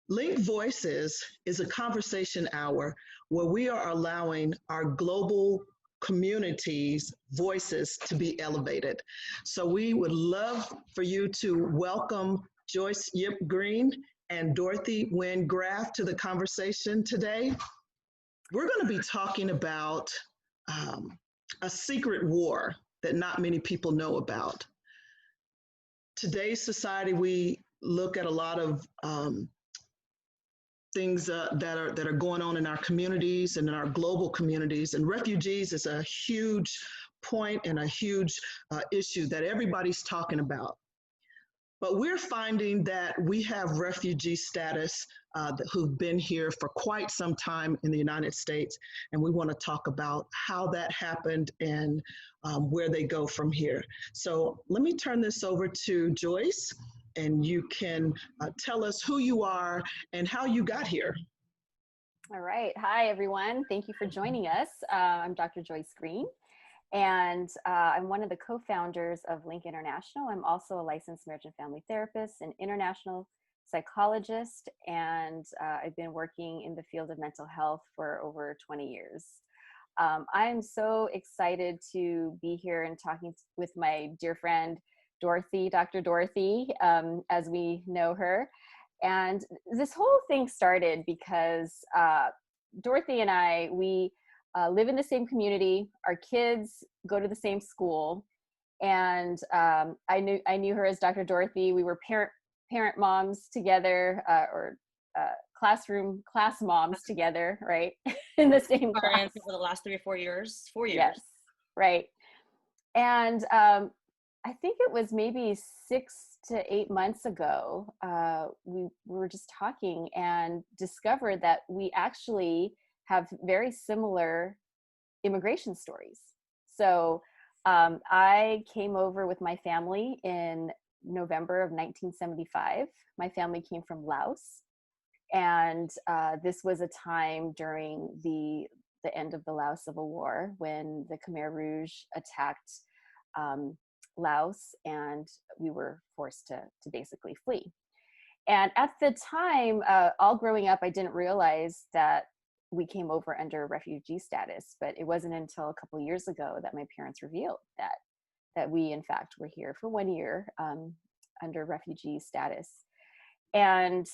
Linc Voices is a conversation hour where we are allowing our global communities' voices to be elevated. So we would love for you to welcome Joyce Greene and Dorothy Nguyen-Graff to the conversation today. We're going to be talking about a secret war that not many people know about. Today's society, we look at a lot of things that are going on in our communities and in our global communities, and refugees is a huge point and a huge issue that everybody's talking about. But we're finding that we have refugee status who've been here for quite some time in the United States, and we want to talk about how that happened and where they go from here. So let me turn this over to Joyce, and you can tell us who you are and how you got here. All right. Hi, everyone. Thank you for joining us. I'm Dr. Joyce Greene, and I'm one of the co-founders of Linc International. I'm also a licensed marriage and family therapist, an international psychologist, and I've been working in the field of mental health for over 20 years. I am so excited to be here and talking with my dear friend, Dorothy, Dr. Dorothy, as we know her. And this whole thing started because Dorothy and I, we live in the same community. Our kids go to the same school. And I knew her as Dr. Dorothy. We were parent moms together, or class moms together, right? In the same class. For the last 3 or 4 years. 4 years. Yes, right. And I think it was maybe 6 to 8 months ago, we were just talking and discovered that we actually have very similar immigration stories. So I came over with my family in November of 1975. My family came from Laos. And this was a time during the end of the Laos Civil War when the Khmer Rouge attacked Laos, and we were forced to basically flee. And at the time, all growing up, I didn't realize that we came over under refugee status, but it wasn't until a couple of years ago that my parents revealed that we, in fact, were here for 1 year under refugee status. And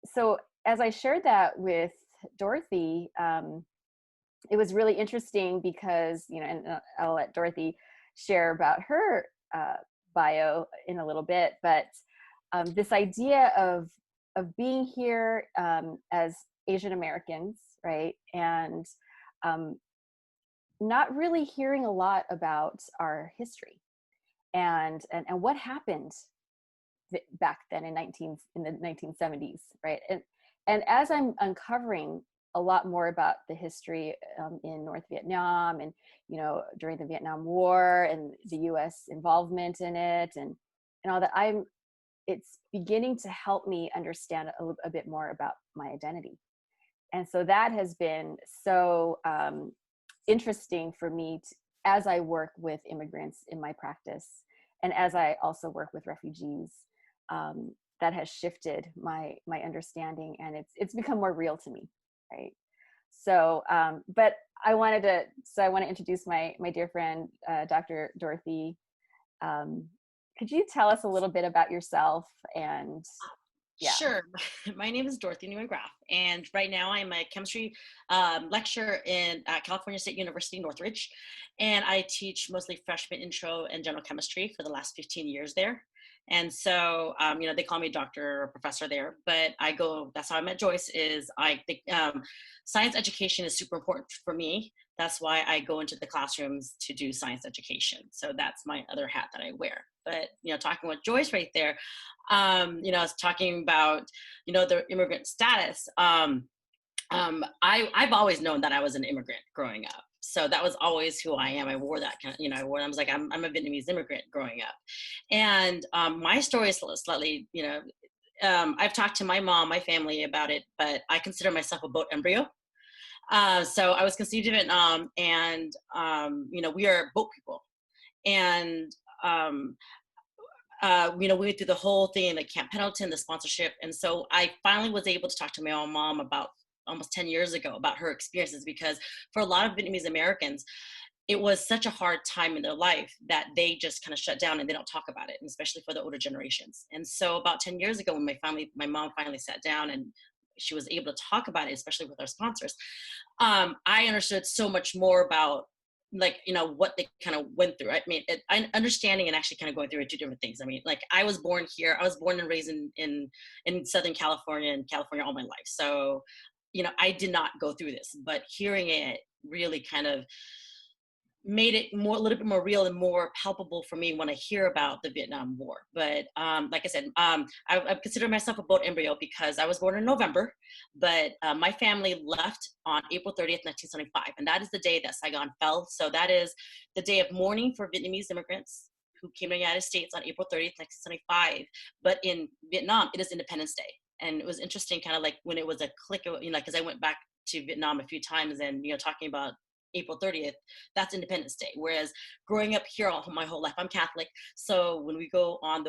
so as I shared that with Dorothy, it was really interesting because, and I'll let Dorothy share about her bio in a little bit, but this idea of being here as Asian Americans, right, and not really hearing a lot about our history and what happened back then in the 1970s, right, and as I'm uncovering a lot more about the history in North Vietnam and, during the Vietnam War and the U.S. involvement in it and all that, it's beginning to help me understand a bit more about my identity. And so that has been so interesting for me as I work with immigrants in my practice and as I also work with refugees. That has shifted my understanding, and it's become more real to me. Right. So, but I want to introduce my dear friend, Dr. Dorothy. Could you tell us a little bit about yourself? And yeah. Sure. My name is Dorothy Nguyen-Graff, and right now I'm a chemistry lecturer at California State University, Northridge, and I teach mostly freshman intro and general chemistry for the last 15 years there. And so, they call me doctor or professor there, but that's how I met Joyce. I think science education is super important for me. That's why I go into the classrooms to do science education. So that's my other hat that I wear. But, talking with Joyce right there, I was talking about, the immigrant status. I've always known that I was an immigrant growing up. So that was always who I am. I wore that kind of, I was like, I'm a Vietnamese immigrant growing up. And my story is slightly, I've talked to my mom, my family about it, but I consider myself a boat embryo. So I was conceived in Vietnam, and, we are boat people. And we went through the whole thing, like Camp Pendleton, the sponsorship. And so I finally was able to talk to my own mom about almost 10 years ago about her experiences, because for a lot of Vietnamese Americans, it was such a hard time in their life that they just kind of shut down and they don't talk about it, and especially for the older generations. And so about 10 years ago, when my mom finally sat down and she was able to talk about it, especially with our sponsors, I understood so much more about, like, what they kind of went through. I mean, understanding and actually kind of going through are two different things. I mean, like, I was born here. I was born and raised in Southern California, and California all my life. So, I did not go through this, but hearing it really kind of made it a little bit more real and more palpable for me when I hear about the Vietnam War. But like I said, I consider myself a boat embryo because I was born in November, but my family left on April 30th, 1975. And that is the day that Saigon fell. So that is the day of mourning for Vietnamese immigrants who came to the United States on April 30th, 1975. But in Vietnam, it is Independence Day. And it was interesting, kind of like when it was a click, because I went back to Vietnam a few times, and, talking about April 30th, that's Independence Day. Whereas growing up here my whole life, I'm Catholic. So when we go on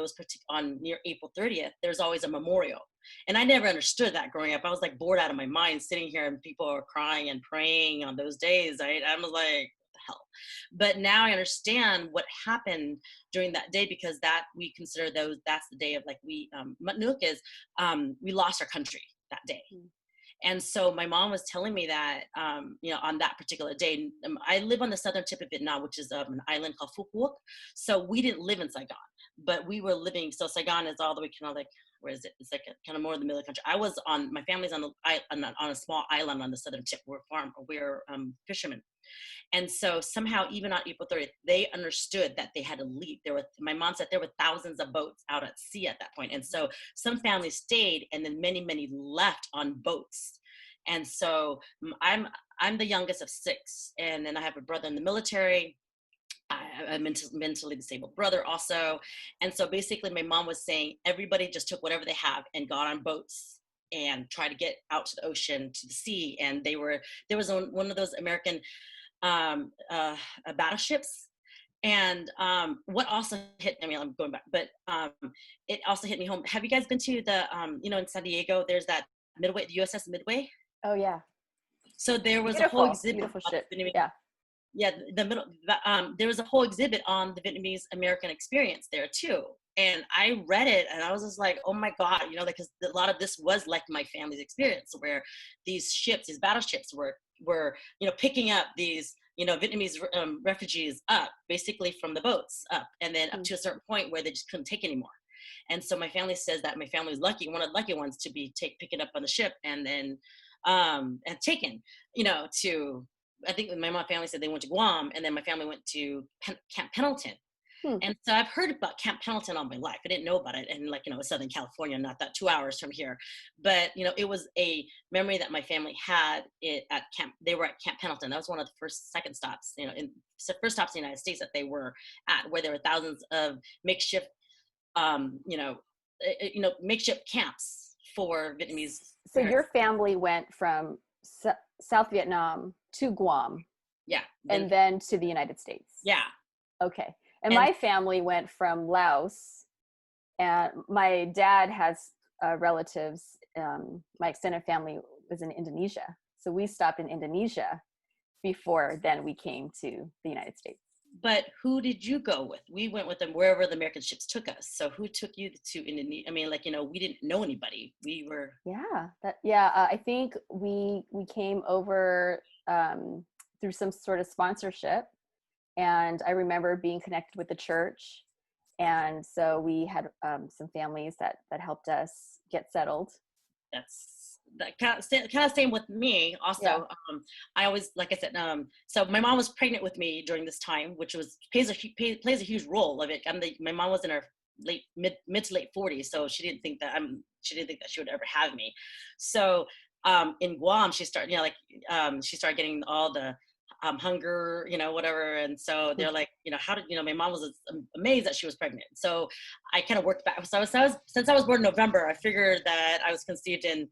near April 30th, there's always a memorial. And I never understood that growing up. I was like bored out of my mind sitting here and people are crying and praying on those days. I was like, what the hell? But now I understand what happened during that day, because that we consider that's the day of, like, Matnook is, we lost our country that day. And so my mom was telling me that, on that particular day, I live on the southern tip of Vietnam, which is an island called Phu Quoc. So we didn't live in Saigon, but we were living, so Saigon is all the way kind of like, where is it? It's like kind of more in the middle of the country. My family's on a small island on the southern tip. We're fishermen. And so somehow, even on April 30th, they understood that they had to leave. My mom said there were thousands of boats out at sea at that point. And so some families stayed, and then many, many left on boats. And so I'm the youngest of 6. And then I have a brother in the military. I'm a mentally disabled brother also. And so basically my mom was saying everybody just took whatever they have and got on boats and tried to get out to the ocean, to the sea. And there was one of those American battleships. And what also hit, I mean, I'm going back, but it also hit me home. Have you guys been to the, in San Diego, there's that Midway, the USS Midway? Oh yeah. So there was Beautiful, a whole exhibit. Beautiful ship. Yeah. Yeah, there was a whole exhibit on the Vietnamese American experience there too. And I read it and I was just like, oh my God, because a lot of this was like my family's experience, where these ships, these battleships were picking up these, Vietnamese refugees up, basically from the boats up, and then up to a certain point where they just couldn't take anymore. And so my family says that my family was lucky, one of the lucky ones to be picking up on the ship, and then and taken, to, I think my family said they went to Guam, and then my family went to Camp Pendleton. And so I've heard about Camp Pendleton all my life. I didn't know about it. And Southern California, not that 2 hours from here. But, it was a memory that my family had at camp. They were at Camp Pendleton. That was one of the second stops, first stops in the United States that they were at, where there were thousands of makeshift, makeshift camps for Vietnamese. So your family went from South Vietnam to Guam. Yeah. And then to the United States. Yeah. Okay. And my family went from Laos, and my dad has relatives. My extended family was in Indonesia. So we stopped in Indonesia before then we came to the United States. But who did you go with? We went with them wherever the American ships took us. So who took you to Indonesia? I mean, we didn't know anybody. We were. Yeah. I think we came over through some sort of sponsorship. And I remember being connected with the church. And so we had some families that helped us get settled. That kind of same with me also. Yeah. I always, like I said, so my mom was pregnant with me during this time, which plays a huge role of it. My mom was in her mid to late 40s, so she didn't think that she would ever have me. So in Guam, she started, she started getting all the hunger, whatever. And so they're like, how did, my mom was amazed that she was pregnant. So I kind of worked back. So since I was born in November, I figured that I was conceived in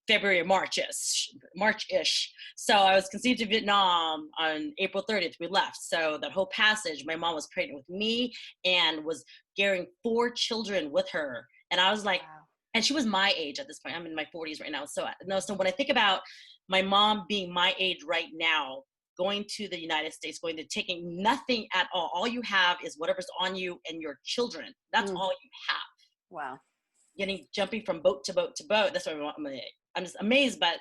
February, March-ish. So I was conceived in Vietnam on April 30th. We left. So that whole passage, my mom was pregnant with me and was carrying 4 children with her. And I was like, wow. And she was my age at this point. I'm in my 40s right now. So when I think about my mom being my age right now, going to the United States, taking nothing at all you have is whatever's on you and your children. That's all you have. Wow. Jumping from boat to boat to boat. That's what I'm just amazed by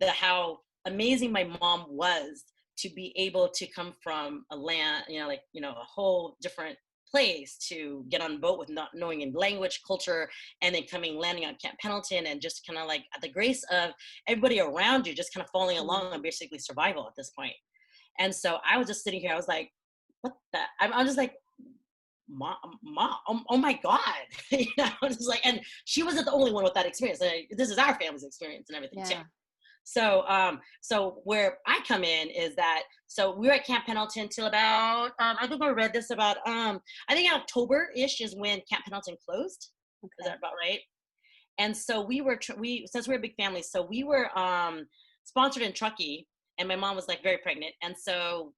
how amazing my mom was to be able to come from a land, a whole different place, to get on a boat with not knowing any language, culture, and then landing on Camp Pendleton, and just kind of like at the grace of everybody around you, just kind of following along on basically survival at this point. And so I was just sitting here, I was like, what the, I'm just like, mom, oh my God. I was just like, and she wasn't the only one with that experience. This is our family's experience and everything too. So where I come in is that, so we were at Camp Pendleton till about, I think I read this about, I think October-ish is when Camp Pendleton closed. Okay. Is that about right? And so since we're a big family, so we were sponsored in Truckee, and my mom was like very pregnant. And so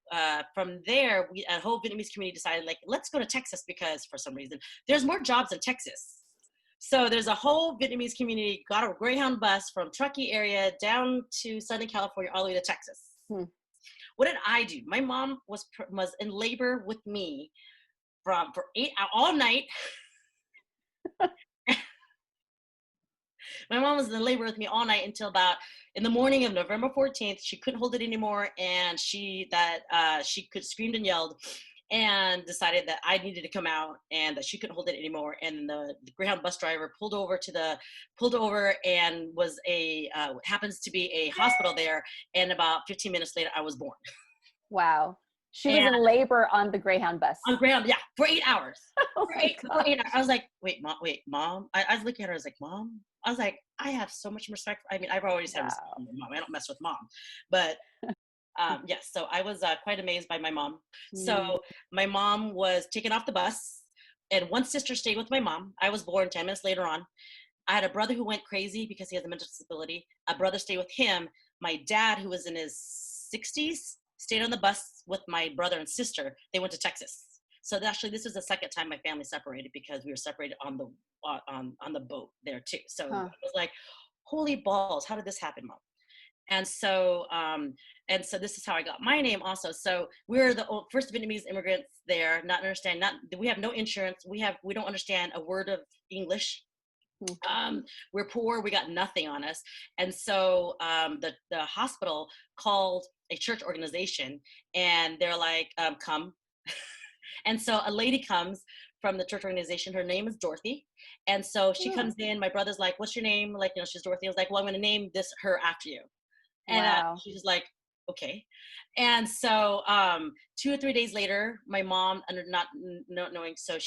from there, a whole Vietnamese community decided, like, let's go to Texas, because for some reason, there's more jobs in Texas. So there's a whole Vietnamese community, got a Greyhound bus from Truckee area down to Southern California, all the way to Texas. What did I do? My mom was in labor with me for 8 hours, all night. My mom was in labor with me all night until about in the morning of November 14th. She couldn't hold it anymore, and she screamed and yelled, and decided that I needed to come out, and that she couldn't hold it anymore. And the Greyhound bus driver pulled over and was happens to be a hospital there. And about 15 minutes later, I was born. Wow. She was in labor on the Greyhound bus. On Greyhound, yeah, for 8 hours. Oh for 8 hours. I was like, wait, mom. I was looking at her, I was like, Mom. I was like, I have so much respect. I've always had respect for my mom. I don't mess with mom. But yes, so I was quite amazed by my mom. So my mom was taken off the bus, and one sister stayed with my mom. I was born 10 minutes later on. I had a brother who went crazy because he has a mental disability. A brother stayed with him. My dad, who was in his 60s, stayed on the bus with my brother and sister. They went to Texas. So actually, this is the second time my family separated, because we were separated on the boat there too. So it was like, holy balls, how did this happen, Mom? And so this is how I got my name also. So we're the first Vietnamese immigrants there. We have no insurance. We don't understand a word of English. We're poor. We got nothing on us. And so the hospital called a church organization, and they're like, come. And so a lady comes from the church organization. Her name is Dorothy. And so she comes in. My brother's like, what's your name? Like, she's Dorothy. I was like, well, I'm going to name her after you. And she was like, okay. And so 2 or 3 days later, my mom, not knowing, so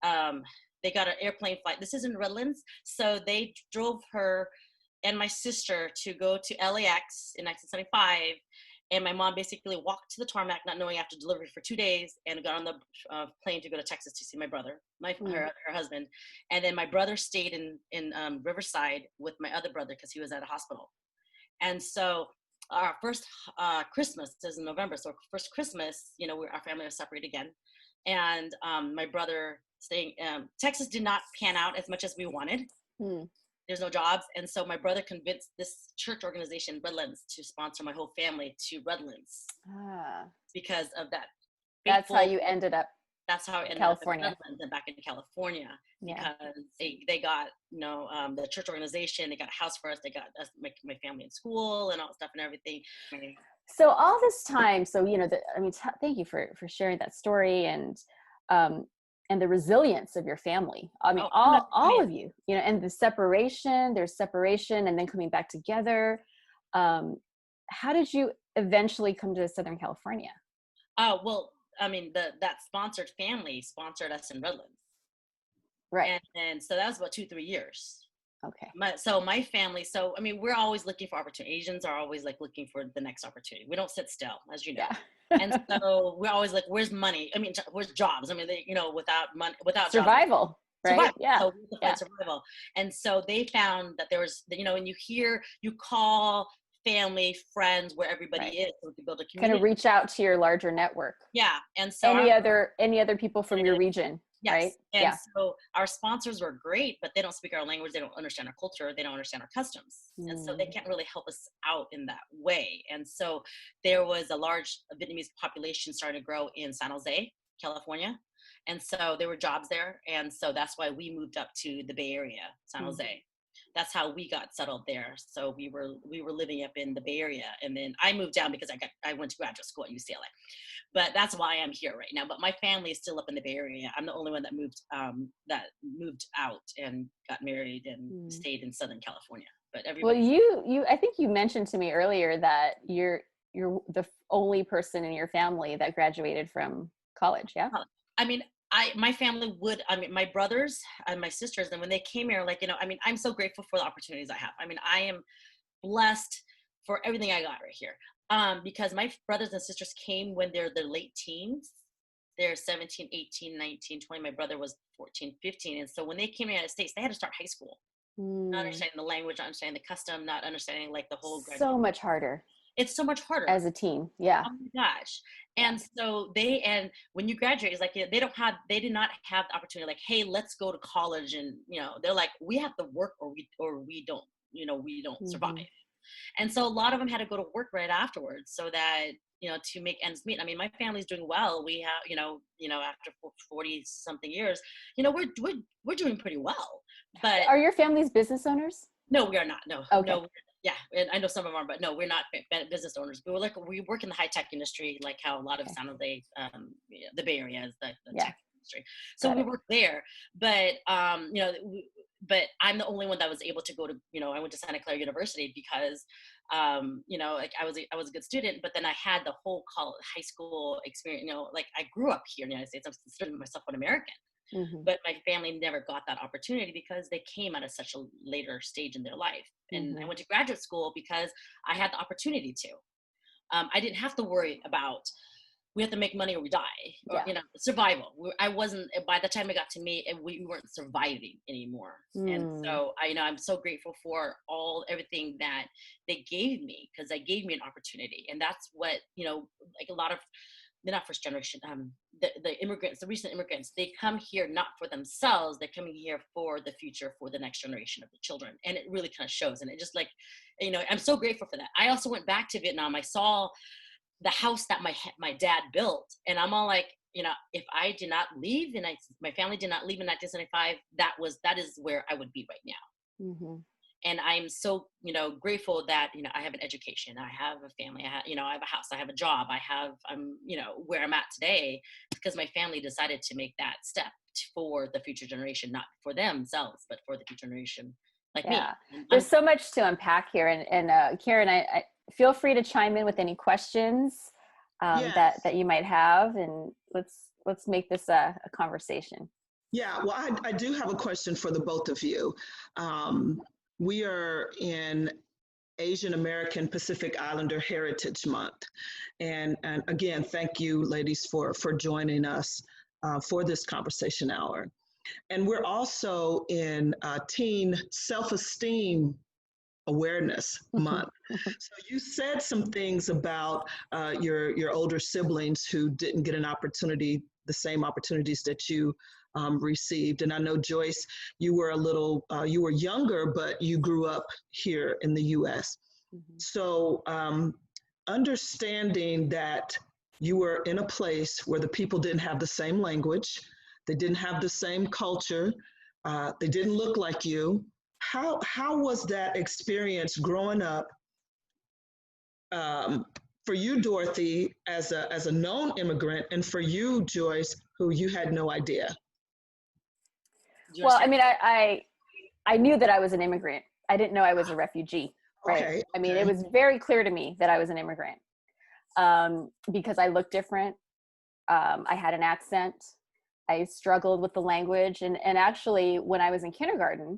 they got an airplane flight. This is in Redlands. So they drove her and my sister to go to LAX in 1975. And my mom basically walked to the tarmac, not knowing, after delivery for 2 days, and got on the plane to go to Texas to see my brother, her husband. And then my brother stayed in Riverside with my other brother, because he was at a hospital. And so our first Christmas is in November. So first Christmas, our family was separated again. And my brother staying, Texas did not pan out as much as we wanted. There's no jobs. And so my brother convinced this church organization, Redlands, to sponsor my whole family to Redlands because of that. That's how you ended up. That's how it ended California. up in Redlands and back in California, because they got, the church organization, they got a house for us. They got us, my family in school and all that stuff and everything. So all this time, thank you for sharing that story and the resilience of your family. All of you, and the separation, there's separation and then coming back together. How did you eventually come to Southern California? Well, that sponsored family sponsored us in Redlands. Right. And so that was about 2-3 years. Okay. My family, we're always looking for opportunity. Asians are always like looking for the next opportunity. We don't sit still, as you know. Yeah. And so we're always like, where's money? Where's jobs? Without money, without survival. Jobs, right? survival. Yeah. So we had to fight survival. And so they found that there was, you know, when you call family, friends, where everybody is, so we could build a community. Kind of reach out to your larger network. Yeah. And so any other people from your region, yes. right? And so our sponsors were great, but they don't speak our language. They don't understand our culture. They don't understand our customs. And so they can't really help us out in that way. And so there was a large Vietnamese population starting to grow in San Jose, California. And so there were jobs there. And so that's why we moved up to the Bay Area, San Jose. That's how we got settled there. So we were living up in the Bay Area, and then I moved down because I went to graduate school at UCLA. But that's why I'm here right now. But my family is still up in the Bay Area. I'm the only one that moved out and got married and stayed in Southern California. But everybody. Well, I think you mentioned to me earlier that you're the only person in your family that graduated from college. Yeah. I mean, my family would, my brothers and my sisters, and when they came here, like, you know, I mean, I'm so grateful for the opportunities I have. I mean, I am blessed for everything I got right here. Because my brothers and sisters came when they're their late teens. They're 17, 18, 19, 20. My brother was 14, 15. And so when they came to the United States, they had to start high school. Not understanding the language, not understanding the custom, not understanding like the whole. So much harder. It's so much harder. As a teen. Yeah. Oh my gosh. And so and when you graduate, it's like, they did not have the opportunity, like, hey, let's go to college. And, you know, they're like, we have to work or we don't, you know, we don't survive. And so a lot of them had to go to work right afterwards so that, you know, to make ends meet. I mean, my family's doing well. We have, you know, after 40 something years, you know, we're doing pretty well. But are your families business owners? No, we are not. No. Okay. No. Yeah, and I know some of them are, but no, we're not business owners. We work in the high tech industry, like how a lot of San Jose, the Bay Area is the tech industry. So we work there, but you know, but I'm the only one that was able to go to, you know, I went to Santa Clara University because, you know, like I was a good student, but then I had the whole high school experience. You know, like I grew up here in the United States. I'm considering myself an American. But my family never got that opportunity because they came at such a later stage in their life. And I went to graduate school because I had the opportunity to. I didn't have to worry about, we have to make money or we die, or, you know, survival. I wasn't, by the time it got to me, we weren't surviving anymore. And so I'm so grateful for everything that they gave me, because they gave me an opportunity. And that's what, you know, like a lot of, they're not first generation, the immigrants, the recent immigrants, they come here not for themselves, they're coming here for the future, for the next generation of the children. And it really kind of shows. And it just, like, you know, I'm so grateful for that. I also went back to Vietnam. I saw the house that my dad built, and I'm all like, you know, if I did not leave and my family did not leave in 1975, that is where I would be right now. And I'm so, you know, grateful that, you know, I have an education, I have a family, I have a house, I have a job, I'm, you know, where I'm at today, because my family decided to make that step for the future generation, not for themselves, but for the future generation like me. There's so much to unpack here. And Karen, I feel free to chime in with any questions that you might have, and let's make this a conversation. Yeah, well, I do have a question for the both of you. We are in Asian American Pacific Islander Heritage Month. And again, thank you, ladies, for joining us for this conversation hour. And we're also in Teen Self-Esteem Awareness Month. So you said some things about your older siblings who didn't get the same opportunities that you received. And I know, Joyce, you were you were younger, but you grew up here in the US. So understanding that you were in a place where the people didn't have the same language, they didn't have the same culture, they didn't look like you. How was that experience growing up for you, Dorothy, as a known immigrant, and for you, Joyce, who you had no idea? Well, I mean, I knew that I was an immigrant. I didn't know I was a refugee, right? Okay. I mean, it was very clear to me that I was an immigrant because I looked different. I had an accent. I struggled with the language. And actually, when I was in kindergarten,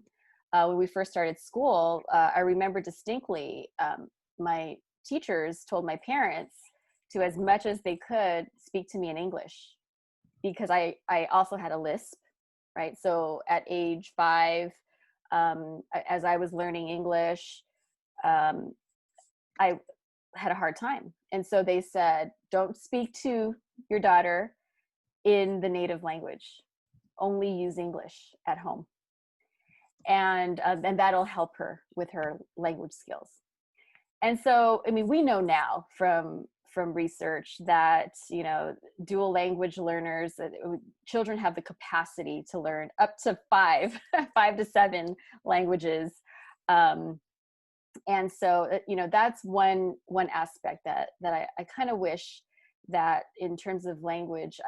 when we first started school, I remember distinctly my teachers told my parents to, as much as they could, speak to me in English, because I also had a lisp. right? So at age 5, as I was learning English, I had a hard time. And so they said, don't speak to your daughter in the native language, only use English at home. And that'll help her with her language skills. And so, I mean, we know now from research that, you know, dual language learners, children have the capacity to learn up to 5 to 7 languages. And so, you know, that's one aspect that I kind of wish that in terms of language,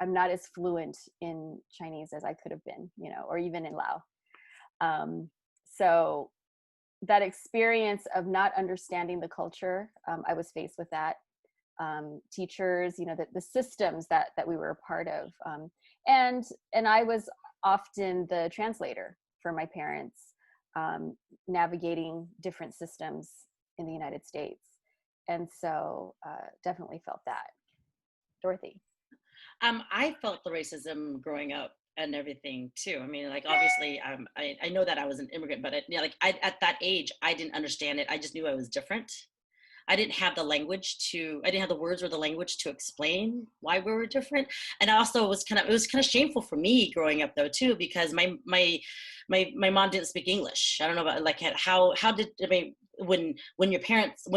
I'm not as fluent in Chinese as I could have been, you know, or even in Lao. So that experience of not understanding the culture, I was faced with that. Teachers, you know, the systems that we were a part of. And I was often the translator for my parents, navigating different systems in the United States. And so definitely felt that. Dorothy? I felt the racism growing up and everything too. I mean, like, obviously, I know that I was an immigrant, but at that age, I didn't understand it. I just knew I was different. I didn't have the words or the language to explain why we were different. And also it was kind of shameful for me growing up though too, because my mom didn't speak English. I don't know about like when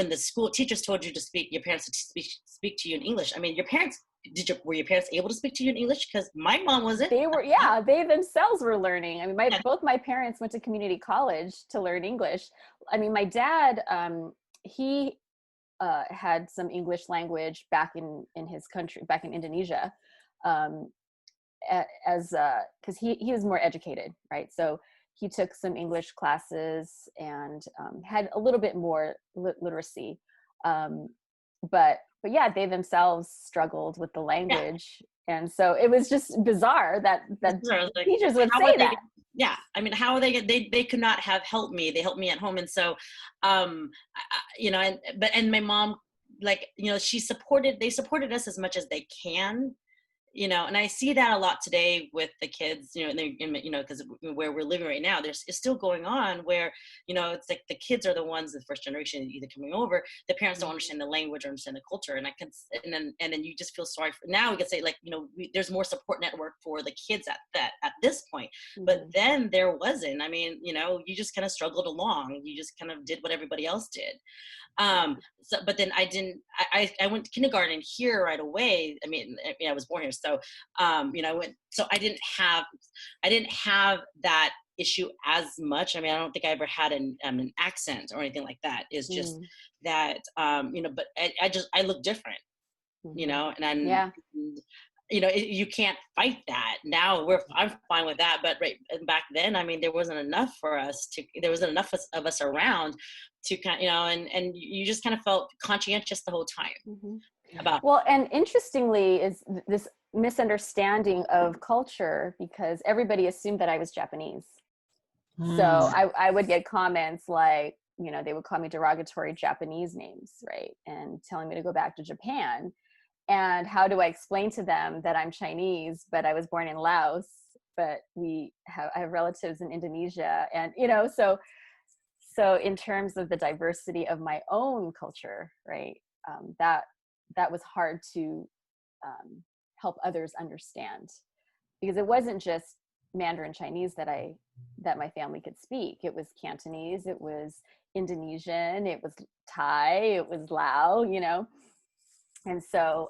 the school teachers told you to speak, your parents to speak to you in English. I mean, were your parents able to speak to you in English? Because my mom wasn't. They themselves were learning. I mean, both my parents went to community college to learn English. I mean, my dad, he had some English language back in his country, back in Indonesia, because he was more educated, right? So he took some English classes and had a little bit more literacy. But yeah, they themselves struggled with the language. Yeah. And so it was just bizarre that teachers would say that. Yeah, I mean, how are they could not have helped me. They helped me at home. And so, you know, and my mom, like, you know, they supported us as much as they can, you know, and I see that a lot today with the kids, you know, and you know, because where we're living right now, it's still going on where, you know, it's like the kids are the ones, the first generation either coming over, the parents don't understand the language or understand the culture. And and then you just feel sorry for, now we could say, like, you know, there's more support network for the kids at this point. Mm-hmm. But then there wasn't. I mean, you know, you just kind of struggled along. You just kind of did what everybody else did. So, but then I went to kindergarten here right away. I mean, I was born here. So, you know, I didn't have that issue as much. I mean, I don't think I ever had an accent or anything like that. It's just that, you know, but I look different, you know, and you know, you can't fight that. Now I'm fine with that. But back then, I mean, there wasn't enough of us around to kind of, you know, and you just kind of felt conscientious the whole time about. Well, and interestingly is this misunderstanding of culture, because everybody assumed that I was Japanese. So I would get comments like, you know, they would call me derogatory Japanese names, right? And telling me to go back to Japan. And how do I explain to them that I'm Chinese, but I was born in Laos, but I have relatives in Indonesia, and, you know, so in terms of the diversity of my own culture, right, that was hard to help others understand, because it wasn't just Mandarin Chinese that my family could speak. It was Cantonese, it was Indonesian, it was Thai, it was Lao, you know. And so,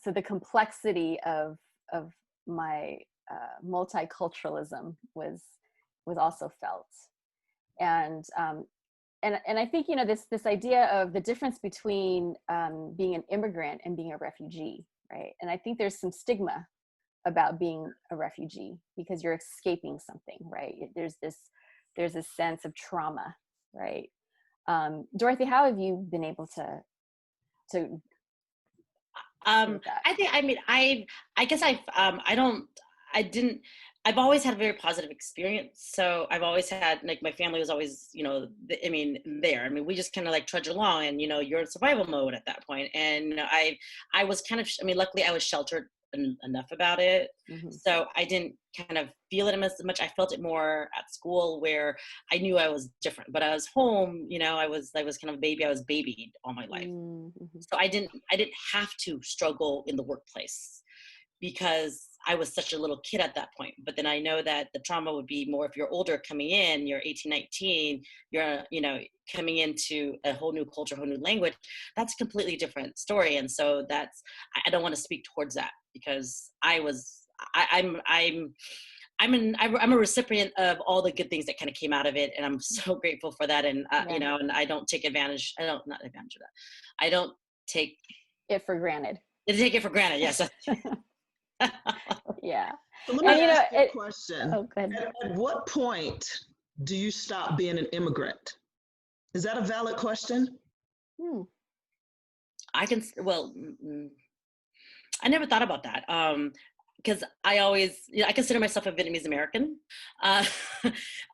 so the complexity of my multiculturalism was also felt, and I think, you know, this idea of the difference between being an immigrant and being a refugee, right? And I think there's some stigma about being a refugee because you're escaping something, right? There's this sense of trauma, right? Dorothy, how have you been able to I've always had a very positive experience. So I've always had, like, my family was always, you know, there. I mean, we just kind of like trudge along, and, you know, you're in survival mode at that point. And I was kind of, luckily I was sheltered enough about it. Mm-hmm. So I didn't kind of feel it as much. I felt it more at school, where I knew I was different, but I was home, I was kind of a baby. I was babied all my life. Mm-hmm. So I didn't have to struggle in the workplace because I was such a little kid at that point. But then I know that the trauma would be more if you're older, coming in, you're 18, 19, you're, coming into a whole new culture, whole new language. That's a completely different story. And so I don't want to speak towards that, because I'm a recipient of all the good things that kind of came out of it. And I'm so grateful for that. And, and I don't take advantage. Not advantage of that. I don't take it for granted. Take it for granted. Yes. Yeah. So let me ask you a question. Oh, good. At what point do you stop being an immigrant? Is that a valid question? I never thought about that. Because I always, I consider myself a Vietnamese American. But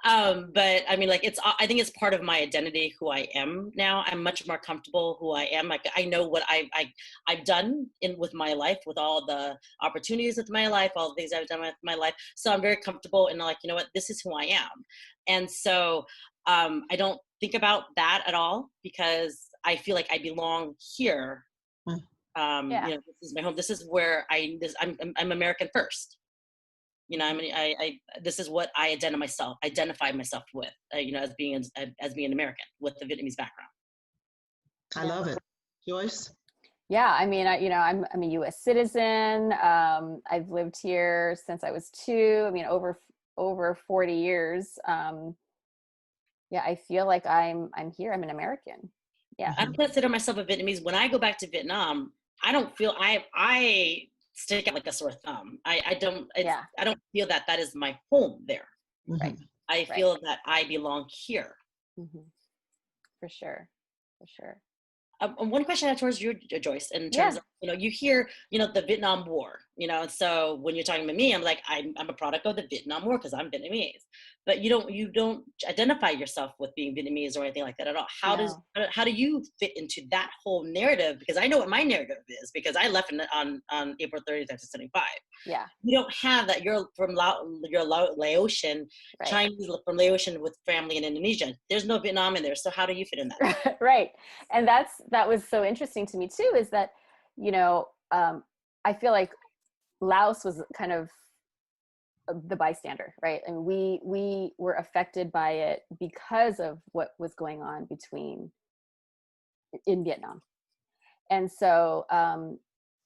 I mean, like, I think it's part of my identity, who I am now. I'm much more comfortable who I am. Like, I know what I've done with my life, with all the opportunities with my life, all the things I've done with my life. So I'm very comfortable and like, you know what, this is who I am. And so I don't think about that at all, because I feel like I belong here. This is my home. This is where I'm American first. This is what I identify myself with, as being an American with the Vietnamese background. I love it. Joyce? Yeah, I mean, I'm a U.S. citizen. I've lived here since I was 2. I mean, over 40 years. I feel like I'm here. I'm an American. Yeah. I consider myself a Vietnamese. When I go back to Vietnam, I don't feel I stick out like a sore thumb. I don't feel that is my home there. Right. I feel that I belong here. Mm-hmm. For sure. One question I have towards you, Joyce, in terms of, you hear, the Vietnam War, and so when you're talking to me, I'm like, I'm a product of the Vietnam War because I'm Vietnamese, but you don't identify yourself with being Vietnamese or anything like that at all. How do you fit into that whole narrative? Because I know what my narrative is, because I left on April 30th, 1975. Yeah. You don't have that. You're from Laotian, right. Chinese from Laotian with family in Indonesia. There's no Vietnam in there. So how do you fit in that? Right. And that was so interesting to me too, is that, I feel like Laos was kind of the bystander, right? And we were affected by it because of what was going on in Vietnam. And so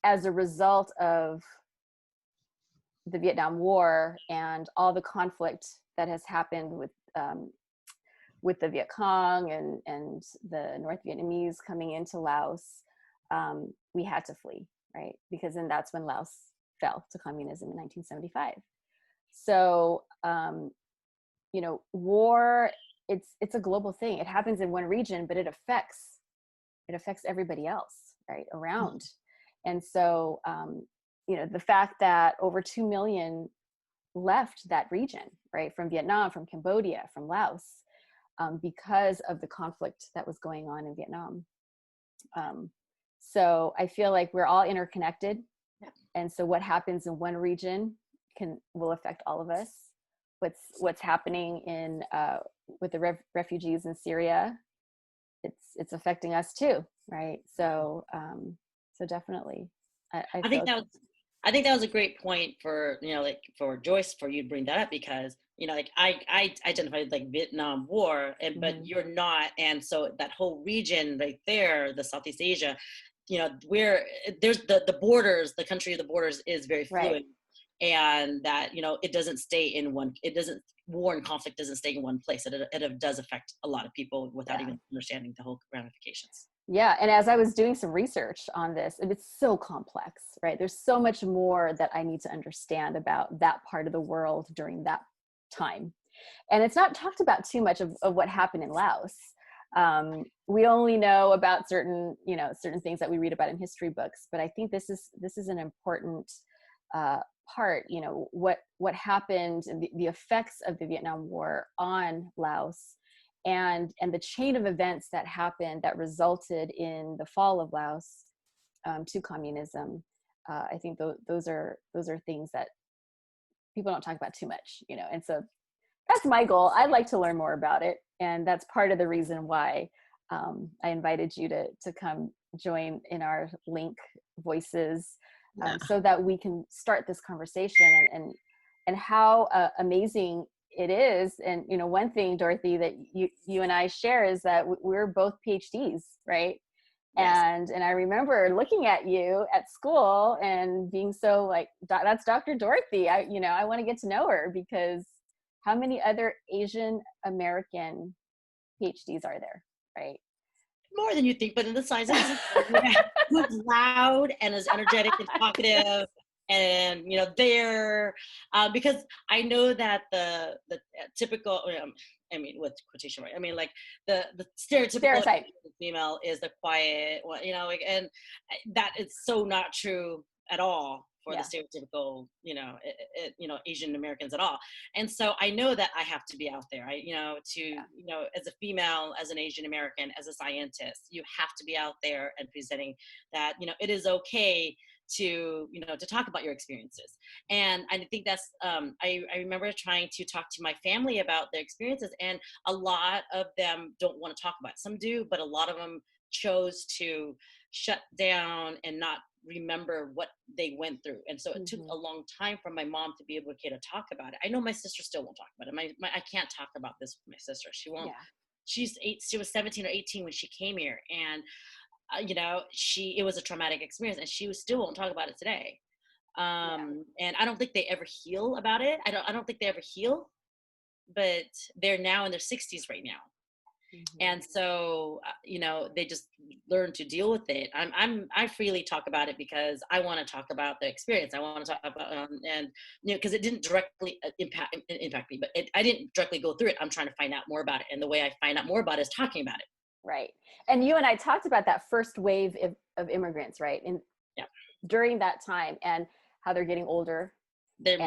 as a result of the Vietnam War and all the conflict that has happened with the Viet Cong and the North Vietnamese coming into Laos, we had to flee, right? Because then that's when Laos fell to communism in 1975. So, war, it's a global thing. It happens in one region, but it affects everybody else, right, around. And so, the fact that over 2 million left that region, right, from Vietnam, from Cambodia, from Laos, because of the conflict that was going on in Vietnam. So I feel like we're all interconnected. Yeah. And so what happens in one region will affect all of us. What's happening with the refugees in Syria, it's affecting us too, right? So definitely. I think that was a great point for, for Joyce, for you to bring that up, because, I identified like Vietnam War, but you're not. And so that whole region right there, the Southeast Asia, where there's the borders, the country of the borders is very fluid. Right. And that, it doesn't stay in war and conflict doesn't stay in one place. It does affect a lot of people without even understanding the whole ramifications. Yeah. And as I was doing some research on this, it's so complex, right? There's so much more that I need to understand about that part of the world during that time. And it's not talked about too much of what happened in Laos. We only know about certain things that we read about in history books, but I think this is an important part, what happened, the effects of the Vietnam War on Laos, and the chain of events that happened that resulted in the fall of Laos to communism. I think those are things that people don't talk about too much, and so that's my goal. I'd like to learn more about it. And that's part of the reason why I invited you to come join in our Linc Voices, so that we can start this conversation and how amazing it is. And, one thing, Dorothy, that you and I share is that we're both PhDs, right? Yes. And I remember looking at you at school and being so like, that's Dr. Dorothy. I want to get to know her, because how many other Asian American PhDs are there, right? More than you think, but in the sizes, who's loud and is energetic and talkative, and there, because I know that the typical, I mean, with quotation, right? I mean, like the stereotype female is the quiet one, and that is so not true at all for the stereotypical, Asian Americans at all. And so I know that I have to be out there, as a female, as an Asian American, as a scientist, you have to be out there and presenting that, it is okay to talk about your experiences. And I think that's, I remember trying to talk to my family about their experiences, and a lot of them don't want to talk about it. Some do, but a lot of them chose to shut down and not remember what they went through. And so it took a long time for my mom to be able to talk about it. I know my sister still won't talk about it. I can't talk about this with my sister. She won't. Yeah. She was 17 or 18 when she came here, and it was a traumatic experience, and she still won't talk about it today. And I don't think they ever heal about it. I don't think they ever heal, but they're now in their 60s right now. And so, they just learn to deal with it. I freely talk about it because I want to talk about the experience. I want to talk about, because it didn't directly impact me, but I didn't directly go through it. I'm trying to find out more about it. And the way I find out more about it is talking about it. Right. And you and I talked about that first wave of immigrants, right? And during that time, and how they're getting older. They're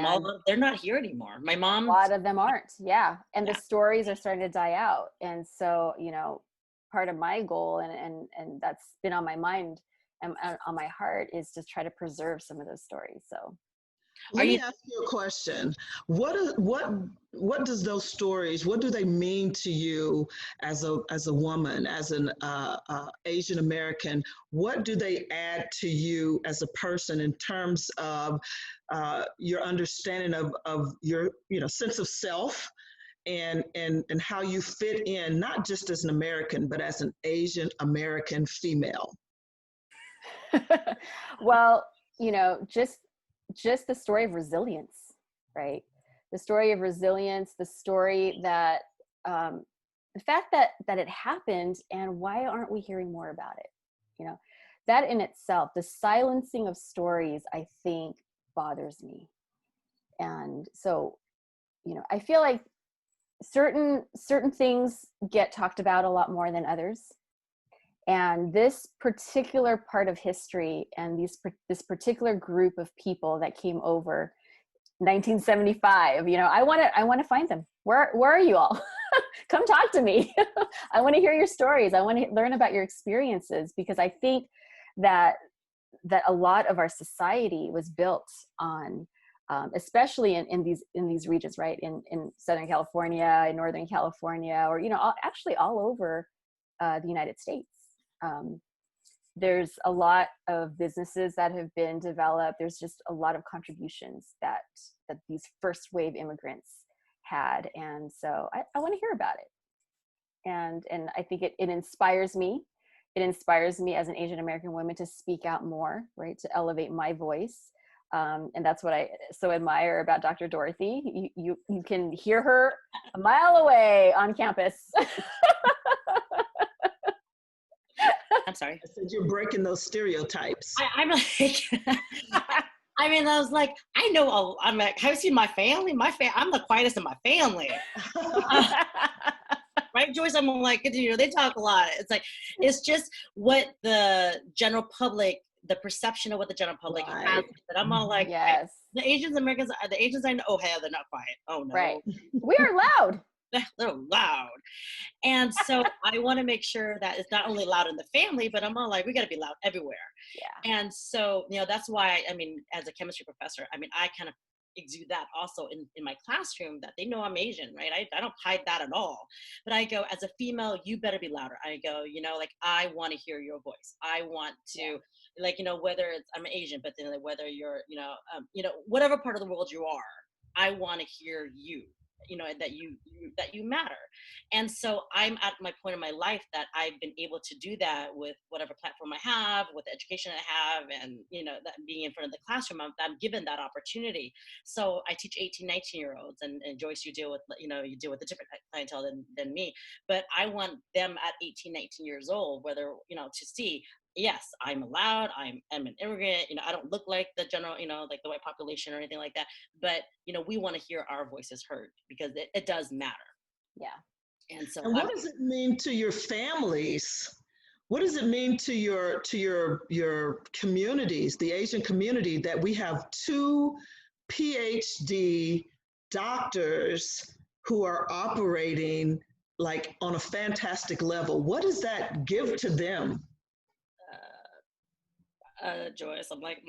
not here anymore. My mom. A lot of them aren't. Yeah. And the stories are starting to die out. And so, part of my goal and that's been on my mind and on my heart is to try to preserve some of those stories. So let me ask you a question. What does those stories, what do they mean to you as a woman, as an Asian American? What do they add to you as a person in terms of your understanding of your sense of self and how you fit in, not just as an American, but as an Asian American female? Well, just the story of resilience, right? The story of resilience, the story that, the fact that it happened, and why aren't we hearing more about it? That in itself, the silencing of stories, I think bothers me. And so, I feel like certain things get talked about a lot more than others. And this particular part of history and this particular group of people that came over 1975, I want to find them. Where are you all? Come talk to me. I want to hear your stories. I want to learn about your experiences, because I think that a lot of our society was built on, especially in these regions, right? In Southern California, in Northern California, or, actually all over the United States. There's a lot of businesses that have been developed. There's just a lot of contributions that these first wave immigrants had. And so I want to hear about it. And I think it inspires me. It inspires me as an Asian American woman to speak out more, right? To elevate my voice. And that's what I so admire about Dr. Dorothy. You can hear her a mile away on campus. I'm sorry. I said you're breaking those stereotypes. I'm like, I was like, I know. I'm like, have you seen my family? I'm the quietest in my family. Right, Joyce? I'm like, they talk a lot. It's like, it's just what the general public, the perception of what the general public has. But I'm all like, yes. The Asians, Americans, the Asians I know, oh hell, they're not quiet. Oh no. Right. We are loud. they're loud. And so I want to make sure that it's not only loud in the family, but I'm all like, we got to be loud everywhere. Yeah. And so, that's why, as a chemistry professor, I kind of exude that also in my classroom, that they know I'm Asian, right? I don't hide that at all. But I go, as a female, you better be louder. I go, like, I want to hear your voice. I want to, like, whether it's, I'm Asian, but then whether you're, whatever part of the world you are, I want to hear you, that you matter. And so I'm at my point in my life that I've been able to do that with whatever platform I have, with the education I have, and that being in front of the classroom, I'm given that opportunity. So I teach 18, 19-year-olds, and Joyce, you deal with a different clientele than me, but I want them at 18, 19 years old, whether to see, yes, I'm allowed, I'm an immigrant, I don't look like the general, like the white population or anything like that, but we want to hear our voices heard, because it does matter. Yeah. And what does it mean to your families? What does it mean to your communities, the Asian community, that we have 2 PhD doctors who are operating like on a fantastic level? What does that give to them? Joyce, I'm like,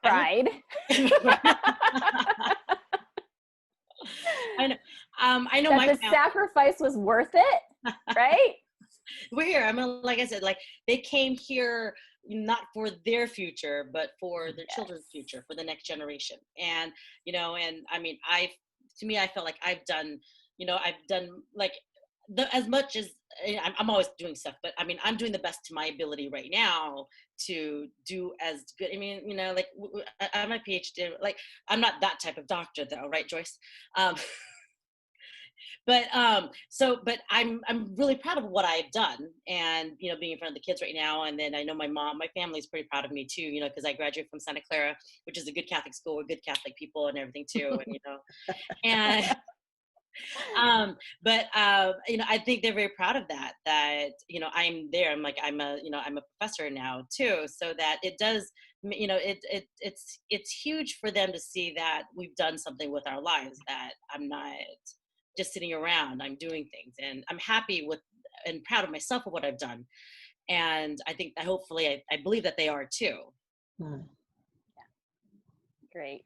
pride. I know. I know that the sacrifice was worth it, right? We're here. Like I said, like, they came here not for their future, but for their children's future, for the next generation. And to me, I felt like I've done like as much as I'm always doing stuff, but I'm doing the best to my ability right now to do as good. Like, I'm a PhD, like, I'm not that type of doctor though, right, Joyce? But I'm really proud of what I've done, and being in front of the kids right now. And then I know my family's pretty proud of me too, because I graduated from Santa Clara, which is a good Catholic school with good Catholic people and everything too, and and I think they're very proud of that I'm there. I'm a professor now too, so that it does, it's huge for them to see that we've done something with our lives, that I'm not just sitting around, I'm doing things, and I'm happy with and proud of myself for what I've done. And I think that hopefully I believe that they are too. Yeah. Great.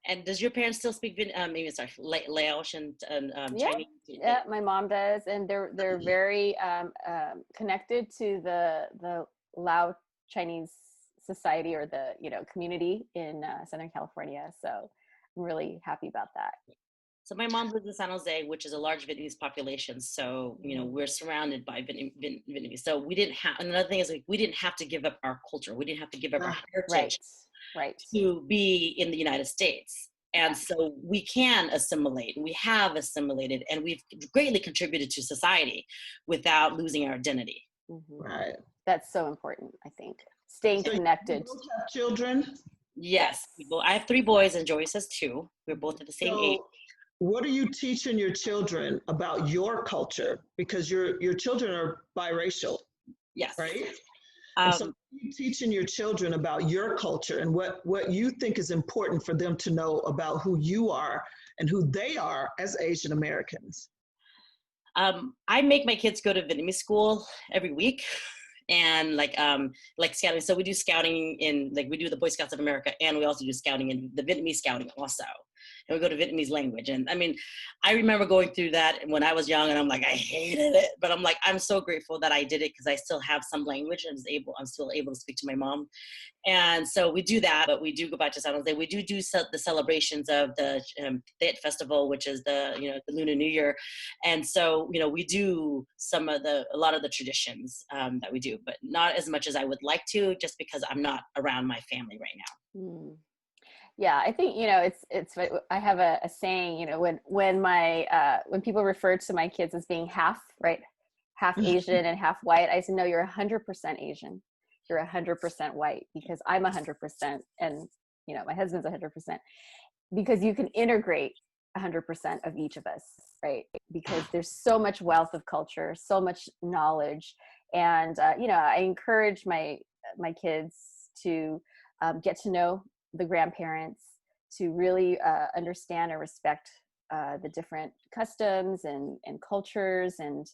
And does your parents still speak Laotian and Chinese? Yeah, my mom does, and they're very connected to the Lao Chinese society, or the community in Southern California. So I'm really happy about that. So my mom lives in San Jose, which is a large Vietnamese population. So, we're surrounded by Vietnamese. So we didn't have, another thing is, like, we didn't have to give up our culture. We didn't have to give up our heritage to be in the United States. And so we can assimilate, we have assimilated, and we've greatly contributed to society without losing our identity. Mm-hmm. Right. That's so important, I think. Staying connected. You both have children? Yes. I have 3 boys and Joyce has 2. We're both at the same age. What are you teaching your children about your culture? Because your children are biracial. Yes. Right? So what are you teaching your children about your culture, and what you think is important for them to know about who you are and who they are as Asian Americans? I make my kids go to Vietnamese school every week. And like scouting. So we do scouting we do the Boy Scouts of America, and we also do scouting in the Vietnamese scouting also. And we go to Vietnamese language. And I remember going through that when I was young, and I'm like, I hated it. But I'm so grateful that I did it, because I still have some language, and I'm still able to speak to my mom. And so we do that, but we do go back to San Jose. We do the celebrations of the Tet Festival, which is the Lunar New Year. And so, we do a lot of the traditions that we do, but not as much as I would like to, just because I'm not around my family right now. Mm. Yeah, I think, it's, I have a saying, when people refer to my kids as being half Asian and half white, I say, no, you're 100% Asian. You're 100% white, because I'm 100%, and, my husband's 100%, because you can integrate 100% of each of us, right? Because there's so much wealth of culture, so much knowledge. And, I encourage my kids to get to know the grandparents, to really understand and respect the different customs and cultures, and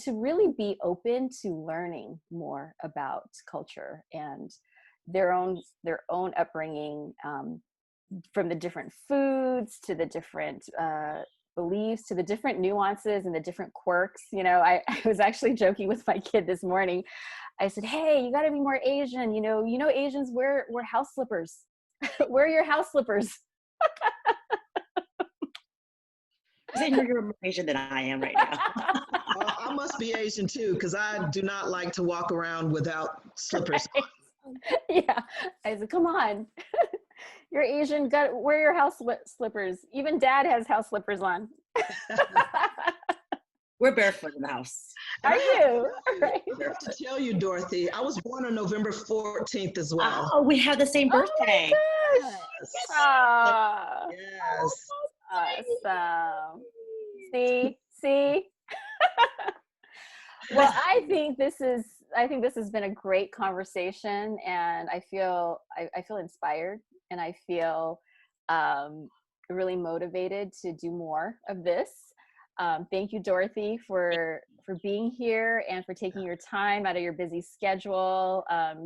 to really be open to learning more about culture and their own upbringing, from the different foods to the different beliefs to the different nuances and the different quirks. I was actually joking with my kid this morning. I said, "Hey, you got to be more Asian. Asians wear house slippers. Wear your house slippers." I know you're more Asian than I am right now. Well, I must be Asian too, because I do not like to walk around without slippers. Right. Yeah. I said, "Come on. You're Asian, wear your house slippers. Even Dad has house slippers on." We're barefoot in the house. Are you? I have to tell you, Dorothy, I was born on November 14th as well. Oh, we have the same birthday. Oh my gosh. Yes. Awesome. See? Well, I think this has been a great conversation, and I feel inspired, and I feel really motivated to do more of this. Thank you, Dorothy, for being here and for taking your time out of your busy schedule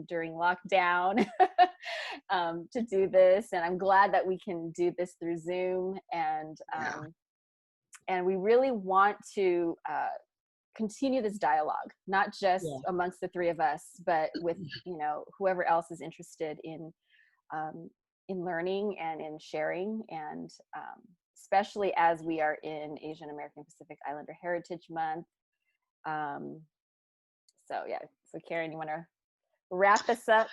during lockdown to do this. And I'm glad that we can do this through Zoom. And we really want to continue this dialogue, not just amongst the three of us, but with whoever else is interested in learning and in sharing, and especially as we are in Asian American Pacific Islander Heritage Month. So Karen, you want to wrap us up?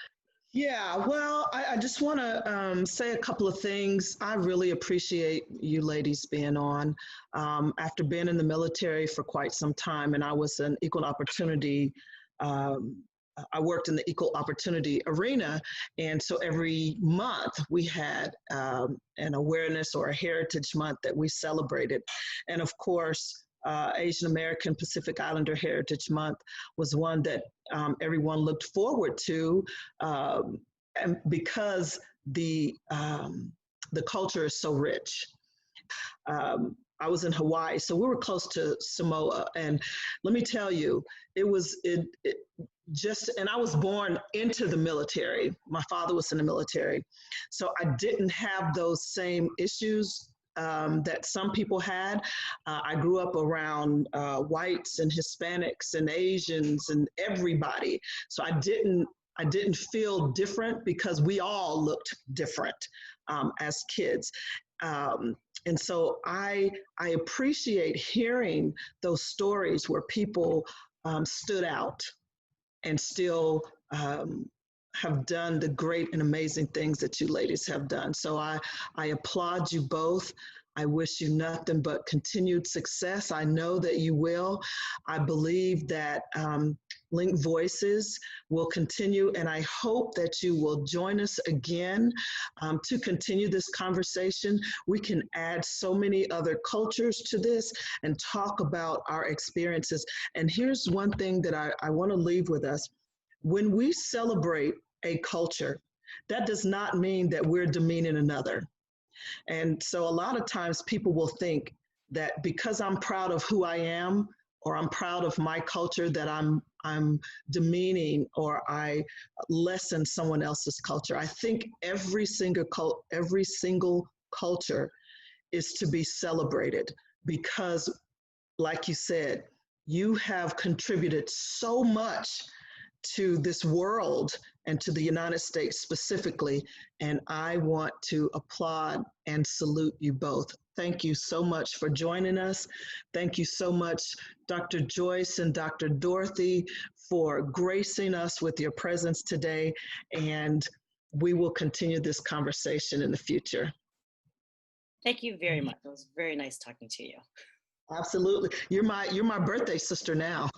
Yeah, well, I just want to say a couple of things. I really appreciate you ladies being on. After being in the military for quite some time, and I was an equal opportunity, I worked in the equal opportunity arena, and so every month we had an awareness or a heritage month that we celebrated. And of course, Asian American Pacific Islander Heritage Month was one that everyone looked forward to, and because the culture is so rich. I was in Hawaii, so we were close to Samoa, and let me tell you, and I was born into the military. My father was in the military, so I didn't have those same issues that some people had. I grew up around whites and Hispanics and Asians and everybody, so I didn't feel different because we all looked different as kids. And so I appreciate hearing those stories where people stood out and still have done the great and amazing things that you ladies have done. So I applaud you both. I wish you nothing but continued success. I know that you will. I believe that Linc Voices will continue, and I hope that you will join us again to continue this conversation. We can add so many other cultures to this and talk about our experiences. And here's one thing that I want to leave with us. When we celebrate a culture, that does not mean that we're demeaning another. And so a lot of times people will think that because I'm proud of who I am, or I'm proud of my culture, that I'm demeaning or I lessen someone else's culture. I think every single culture is to be celebrated, because, like you said, you have contributed so much to this world and to the United States specifically, and I want to applaud and salute you both. Thank you so much for joining us. Thank you so much, Dr. Joyce and Dr. Dorothy, for gracing us with your presence today, and we will continue this conversation in the future. Thank you very much. It was very nice talking to you. Absolutely. You're my birthday sister now.